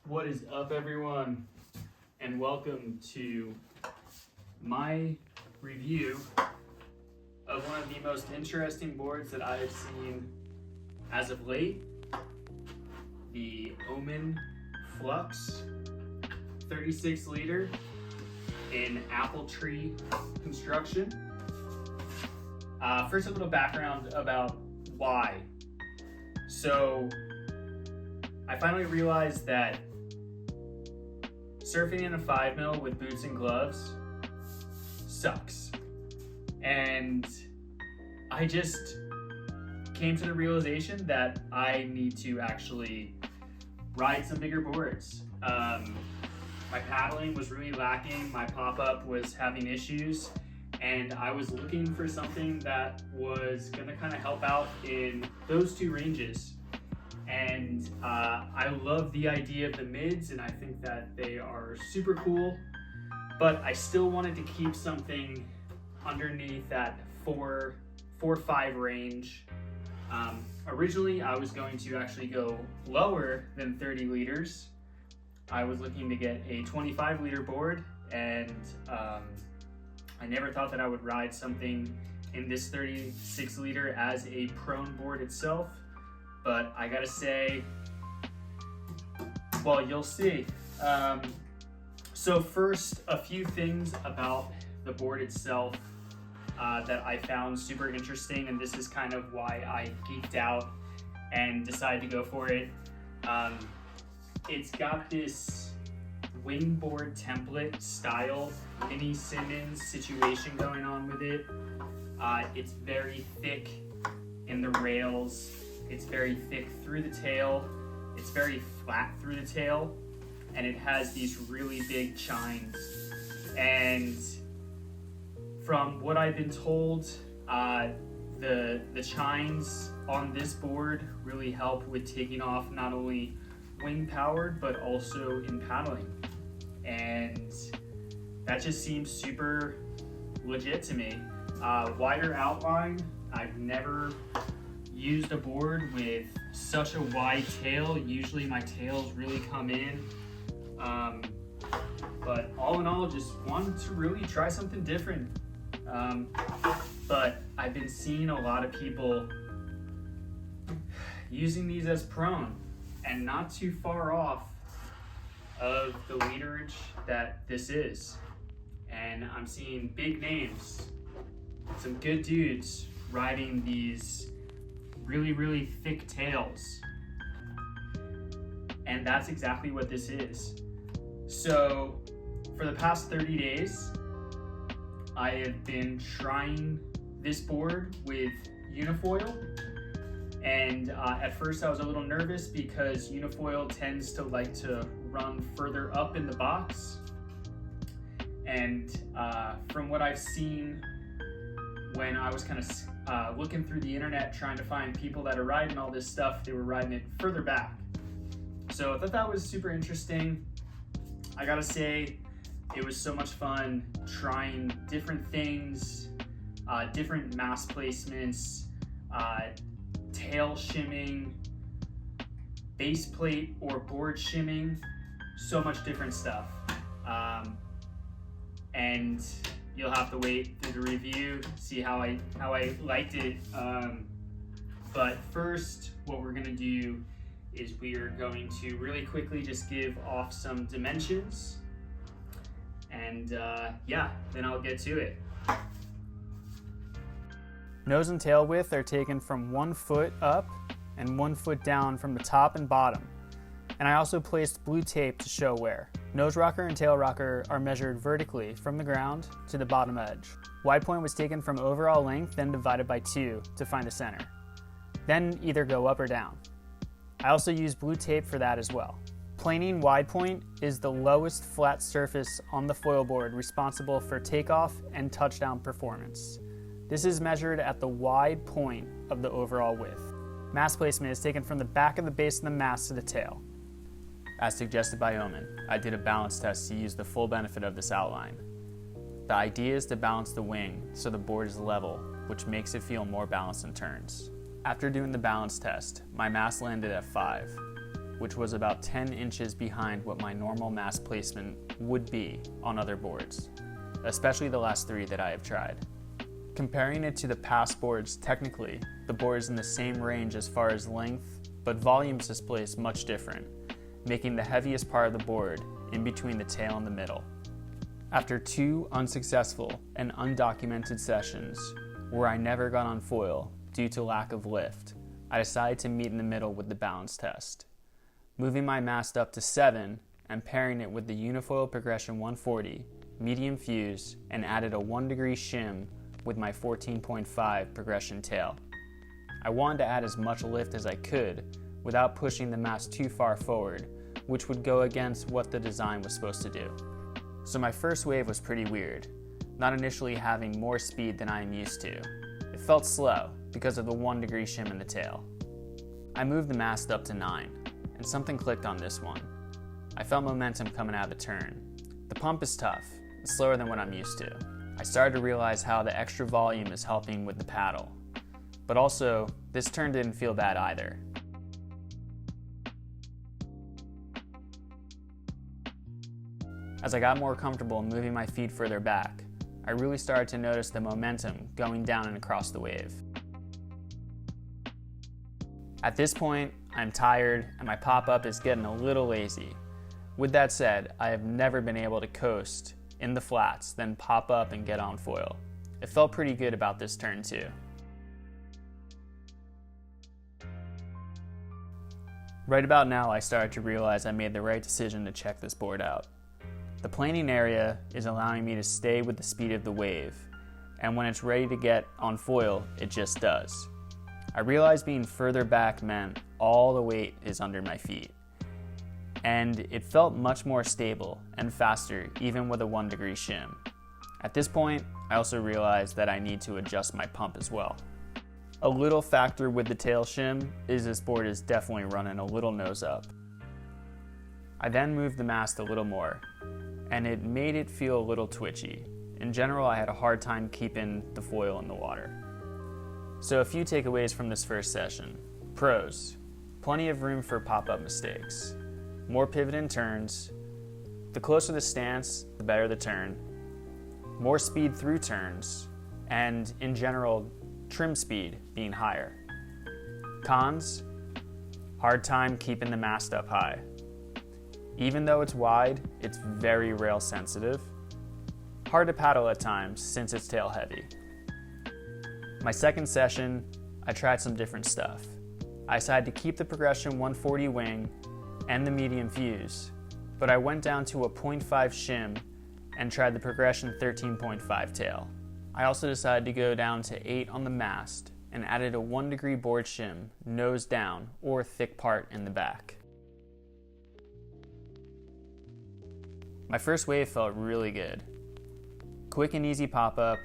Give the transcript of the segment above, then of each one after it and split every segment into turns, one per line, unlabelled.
What is up, everyone, and welcome to my review of one of the most interesting boards that I have seen as of late, the Omen Flux 36 liter in apple tree construction. First, a little background about why. So I finally realized that surfing in a 5mm with boots and gloves sucks. And I just came to the realization that I need to actually ride some bigger boards. My paddling was really lacking, my pop-up was having issues, and I was looking for something that was gonna kind of help out in those two ranges. And I love the idea of the mids, and I think that they are super cool, but I still wanted to keep something underneath that 4-5 range. Originally, I was going to actually go lower than 30 liters. I was looking to get a 25 liter board, and I never thought that I would ride something in this 36 liter as a prone board itself. But I gotta say, well, you'll see. So first, a few things about the board itself that I found super interesting, and this is kind of why I geeked out and decided to go for it. It's got this wingboard template style mini Simmons situation going on with it. It's very thick in the rails. It's very thick through the tail, it's very flat through the tail, and it has these really big chines. And from what I've been told, the chines on this board really help with taking off not only wing powered, but also in paddling. And that just seems super legit to me. Wider outline, I've never used a board with such a wide tail. Usually my tails really come in, but all in all, just wanted to really try something different. But I've been seeing a lot of people using these as prone, and not too far off of the literage that this is. And I'm seeing big names, some good dudes riding these really thick tails, and that's exactly what this is. So for the past 30 days I have been trying this board with Unifoil, and at first I was a little nervous because Unifoil tends to like to run further up in the box, and from what I've seen when I was kind of looking through the internet trying to find people that are riding all this stuff, they were riding it further back. So I thought that was super interesting. I gotta say, it was so much fun trying different things, different mast placements, tail shimming, base plate or board shimming, so much different stuff. And you'll have to wait through the review, see how I liked it. But first, what we're gonna do is we are going to really quickly just give off some dimensions, and yeah, then I'll get to it. Nose and tail width are taken from 1 foot up and 1 foot down from the top and bottom. And I also placed blue tape to show where. Nose rocker and tail rocker are measured vertically from the ground to the bottom edge. Wide point was taken from overall length, then divided by 2 to find the center. Then either go up or down. I also used blue tape for that as well. Planing wide point is the lowest flat surface on the foil board responsible for takeoff and touchdown performance. This is measured at the wide point of the overall width. Mast placement is taken from the back of the base of the mast to the tail. As suggested by Omen, I did a balance test to use the full benefit of this outline. The idea is to balance the wing so the board is level, which makes it feel more balanced in turns. After doing the balance test, my mast landed at 5.
which was about 10 inches behind what my normal mast placement would be on other boards, especially the last 3 that I have tried. Comparing it to the past boards, technically, the board is in the same range as far as length, but volumes is placed much different, making the heaviest part of the board in between the tail and the middle. After 2 unsuccessful and undocumented sessions, where I never got on foil due to lack of lift, I decided to meet in the middle with the balance test, moving my mast up to 7 and pairing it with the Unifoil Progression 140, medium fuse, and added a 1-degree shim with my 14.5 progression tail. I wanted to add as much lift as I could without pushing the mast too far forward, which would go against what the design was supposed to do. So my first wave was pretty weird, not initially having more speed than I am used to. It felt slow because of the 1-degree shim in the tail. I moved the mast up to 9, and something clicked on this one. I felt momentum coming out of the turn. The pump is tough, it's slower than what I'm used to. I started to realize how the extra volume is helping with the paddle. But also, this turn didn't feel bad either. As I got more comfortable moving my feet further back, I really started to notice the momentum going down and across the wave. At this point, I'm tired and my pop-up is getting a little lazy. With that said, I have never been able to coast in the flats, then pop up and get on foil. It felt pretty good about this turn too. Right about now, I started to realize I made the right decision to check this board out. The planing area is allowing me to stay with the speed of the wave, and when it's ready to get on foil, it just does. I realized being further back meant all the weight is under my feet, and it felt much more stable and faster even with a 1-degree shim. At this point, I also realized that I need to adjust my pump as well. A little factor with the tail shim is this board is definitely running a little nose up. I then moved the mast a little more, and it made it feel a little twitchy. In general, I had a hard time keeping the foil in the water. So a few takeaways from this first session. Pros: plenty of room for pop-up mistakes, more pivot and turns, the closer the stance, the better the turn, more speed through turns, and in general, trim speed being higher. Cons: hard time keeping the mast up high. Even though it's wide, it's very rail sensitive. Hard to paddle at times since it's tail heavy. My second session, I tried some different stuff. I decided to keep the Progression 140 wing and the medium fuse, but I went down to a 0.5 shim and tried the Progression 13.5 tail. I also decided to go down to 8 on the mast and added a 1-degree board shim, nose down, or thick part in the back. My first wave felt really good. Quick and easy pop-up,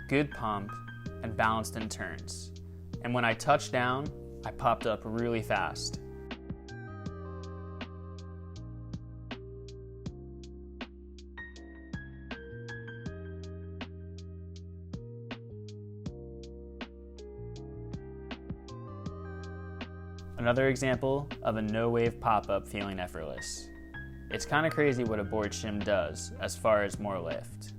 good pump, and balanced in turns. And when I touched down, I popped up really fast. Another example of a no-wave pop-up feeling effortless. It's kind of crazy what a board shim does as far as more lift.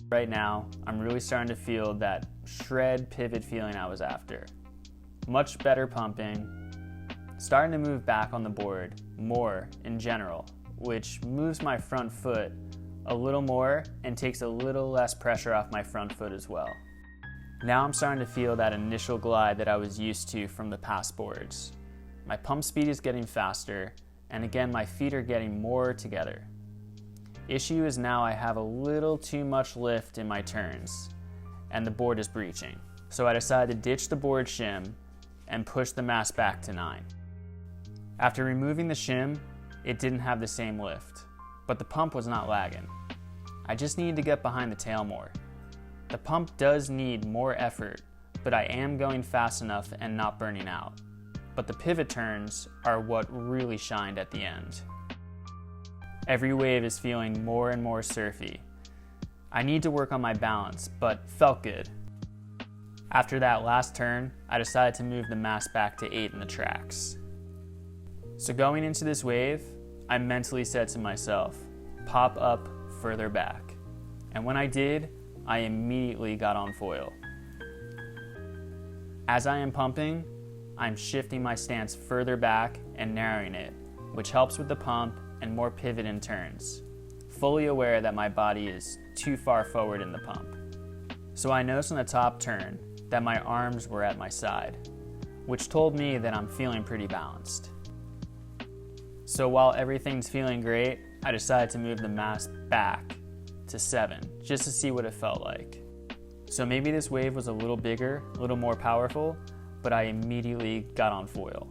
Right now, I'm really starting to feel that shred pivot feeling I was after. Much better pumping, starting to move back on the board more in general, which moves my front foot a little more and takes a little less pressure off my front foot as well. Now I'm starting to feel that initial glide that I was used to from the past boards. My pump speed is getting faster, and again my feet are getting more together. Issue is now I have a little too much lift in my turns, and the board is breaching. So I decided to ditch the board shim and push the mast back to 9. After removing the shim, it didn't have the same lift, but the pump was not lagging. I just needed to get behind the tail more. The pump does need more effort, but I am going fast enough and not burning out. But the pivot turns are what really shined at the end. Every wave is feeling more and more surfy. I need to work on my balance, but felt good. After that last turn, I decided to move the mast back to 8 in the tracks. So going into this wave, I mentally said to myself, pop up further back. And when I did, I immediately got on foil. As I am pumping, I'm shifting my stance further back and narrowing it, which helps with the pump and more pivot in turns, fully aware that my body is too far forward in the pump. So I noticed on the top turn that my arms were at my side, which told me that I'm feeling pretty balanced. So while everything's feeling great, I decided to move the mast back to 7, just to see what it felt like. So maybe this wave was a little bigger, a little more powerful, but I immediately got on foil.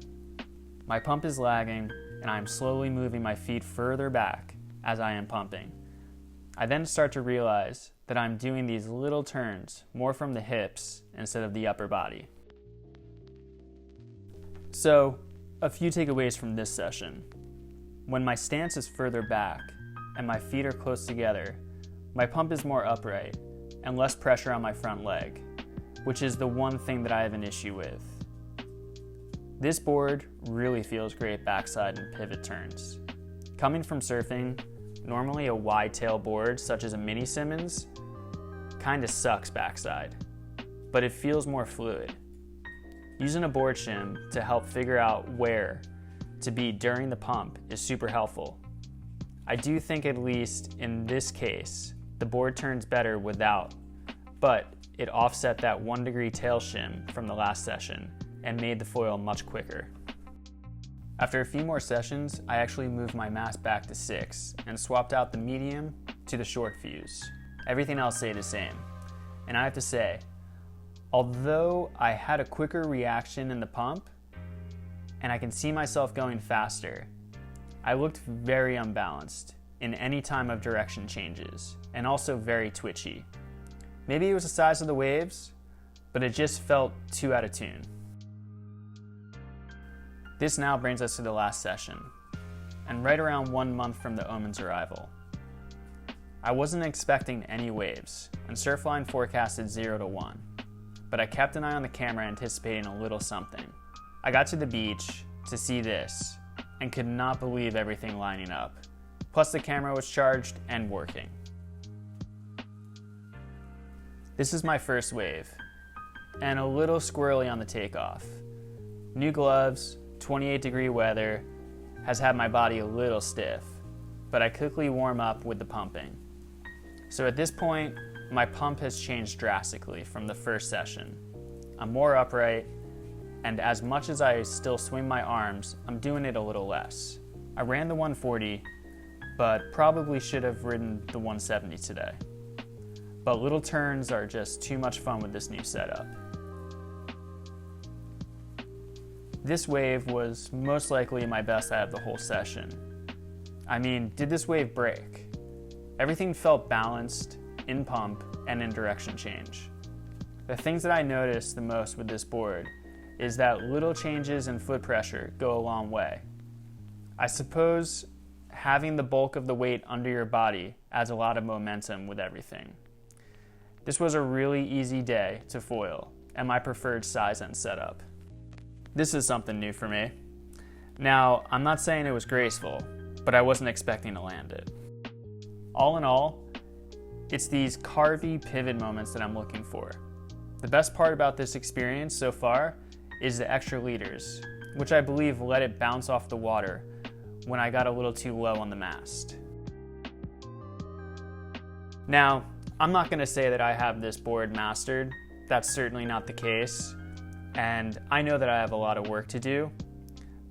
My pump is lagging, and I'm slowly moving my feet further back as I am pumping. I then start to realize that I'm doing these little turns more from the hips instead of the upper body. So, a few takeaways from this session. When my stance is further back and my feet are close together, my pump is more upright and less pressure on my front leg, which is the one thing that I have an issue with. This board really feels great backside and pivot turns. Coming from surfing, normally a wide tail board such as a mini Simmons kinda sucks backside, but it feels more fluid. Using a board shim to help figure out where to be during the pump is super helpful. I do think, at least in this case, the board turns better without, but it offset that 1 degree tail shim from the last session and made the foil much quicker. After a few more sessions, I actually moved my mast back to 6 and swapped out the medium to the short fuse. Everything else stayed the same. And I have to say, although I had a quicker reaction in the pump, and I can see myself going faster, I looked very unbalanced in any time of direction changes, and also very twitchy. Maybe it was the size of the waves, but it just felt too out of tune. This now brings us to the last session, and right around 1 month from the Omen's arrival. I wasn't expecting any waves, and Surfline forecasted 0 to 1, but I kept an eye on the camera anticipating a little something. I got to the beach to see this, and could not believe everything lining up. Plus the camera was charged and working. This is my first wave, and a little squirrely on the takeoff. New gloves, 28-degree weather, has had my body a little stiff, but I quickly warm up with the pumping. So at this point, my pump has changed drastically from the first session. I'm more upright, and as much as I still swing my arms, I'm doing it a little less. I ran the 140, but probably should have ridden the 170 today. But little turns are just too much fun with this new setup. This wave was most likely my best out of the whole session. I mean, did this wave break? Everything felt balanced, in pump, and in direction change. The things that I noticed the most with this board is that little changes in foot pressure go a long way. I suppose having the bulk of the weight under your body adds a lot of momentum with everything. This was a really easy day to foil, and my preferred size and setup. This is something new for me. Now, I'm not saying it was graceful, but I wasn't expecting to land it. All in all, it's these carvy pivot moments that I'm looking for. The best part about this experience so far is the extra leaders, which I believe let it bounce off the water when I got a little too low on the mast. Now, I'm not going to say that I have this board mastered. That's certainly not the case, and I know that I have a lot of work to do,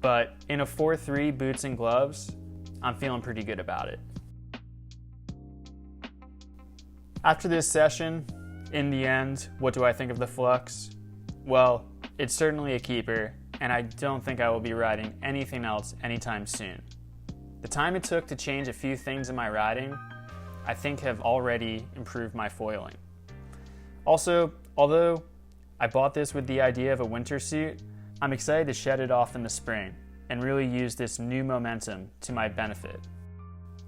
but in a 4-3 boots and gloves, I'm feeling pretty good about it. After this session, in the end, what do I think of the Flux? Well, it's certainly a keeper, and I don't think I will be riding anything else anytime soon. The time it took to change a few things in my riding, I think have already improved my foiling. Also, although I bought this with the idea of a winter suit, I'm excited to shed it off in the spring and really use this new momentum to my benefit.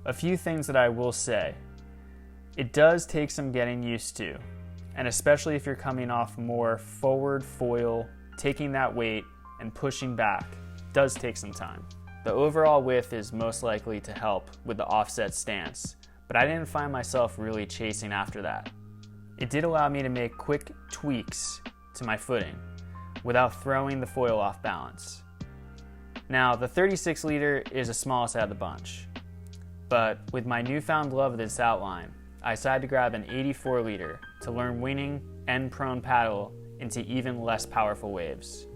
A few things that I will say. It does take some getting used to, And especially if you're coming off more forward foil, taking that weight and pushing back does take some time. The overall width is most likely to help with the offset stance, but I didn't find myself really chasing after that. It did allow me to make quick tweaks to my footing without throwing the foil off balance. Now, the 36 liter is the smallest out of the bunch, but with my newfound love of this outline, I decided to grab an 84 liter to learn winging and prone paddle into even less powerful waves.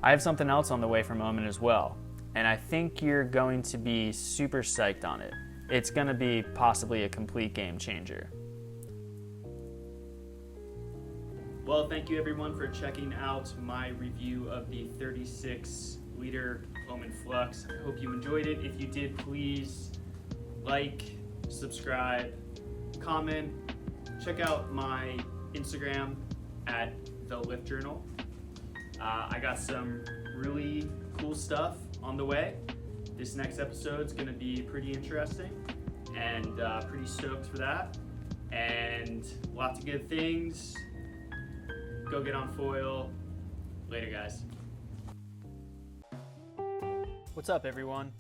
I have something else on the way from Omen as well, and I think you're going to be super psyched on it. It's going to be possibly a complete game changer.
Well, thank you everyone for checking out my review of the 36 liter Omen Flux. I hope you enjoyed it. If you did, please like, subscribe, comment, check out my Instagram at The Lift Journal. I got some really cool stuff on the way. This next episode's gonna be pretty interesting and pretty stoked for that. And lots of good things. Go get on foil. Later, guys.
What's up, everyone?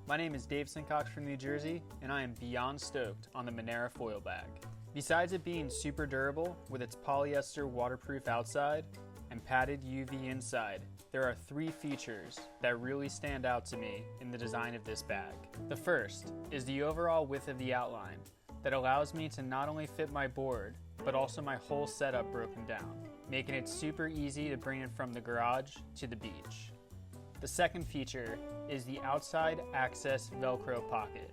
My name is Dave Sincox from New Jersey, and I am beyond stoked on the Monera foil bag. Besides it being super durable with its polyester waterproof outside and padded UV inside, there are 3 features that really stand out to me in the design of this bag. The first is the overall width of the outline that allows me to not only fit my board, but also my whole setup broken down, making it super easy to bring it from the garage to the beach. The second feature is the outside access Velcro pocket,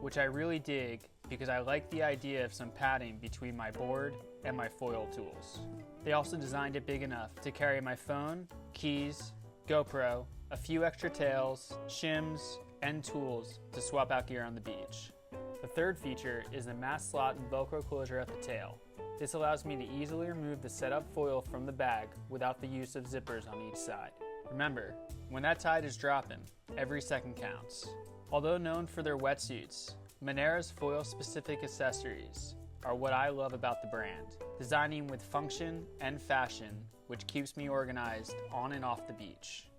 which I really dig because I like the idea of some padding between my board and my foil tools. They also designed it big enough to carry my phone, keys, GoPro, a few extra tails, shims, and tools to swap out gear on the beach. The third feature is the mask slot and Velcro closure at the tail. This allows me to easily remove the setup foil from the bag without the use of zippers on each side. Remember, when that tide is dropping, every second counts. Although known for their wetsuits, Monera's foil-specific accessories are what I love about the brand, designing with function and fashion, which keeps me organized on and off the beach.